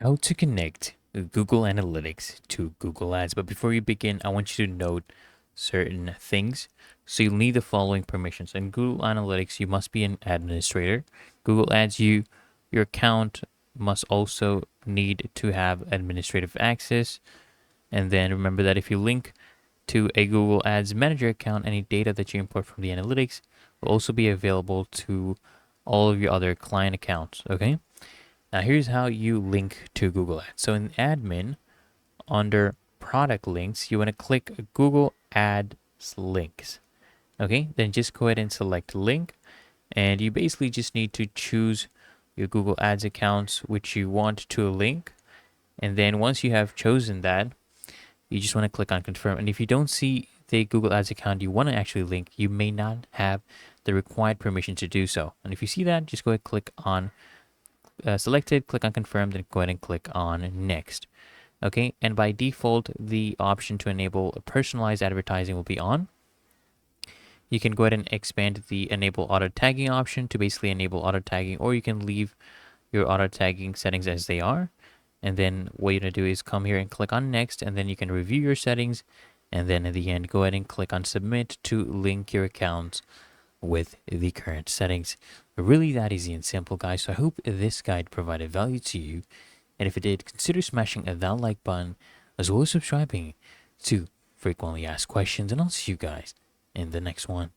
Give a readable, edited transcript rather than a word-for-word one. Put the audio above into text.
How to connect Google Analytics to Google Ads. But before you begin, I want you to note certain things. So you'll need the following permissions. In Google Analytics, you must be an administrator. Google Ads, your account must also need to have administrative access. And then remember that if you link to a Google Ads Manager account, any data that you import from the analytics will also be available to all of your other client accounts. Okay. Now here's how you link to Google Ads. So in admin, under product links, you want to click Google Ads links. Okay, then just go ahead and select link. And you basically just need to choose your Google Ads accounts which you want to link. And then once you have chosen that, you just want to click on confirm. And if you don't see the Google Ads account you want to actually link, you may not have the required permission to do so. And if you see that, just go ahead and click on selected, click on confirm, then go ahead and click on next. Okay, and by default, the option to enable personalized advertising will be on. You can go ahead and expand the enable auto tagging option to basically enable auto tagging, or you can leave your auto tagging settings as they are. And then what you're going to do is come here and click on next, and then you can review your settings. And then at the end, go ahead and click on submit to link your accounts with the current settings. Really that easy and simple, guys. So I hope this guide provided value to you. And if it did, consider smashing that like button as well as subscribing to frequently asked questions. And I'll see you guys in the next one.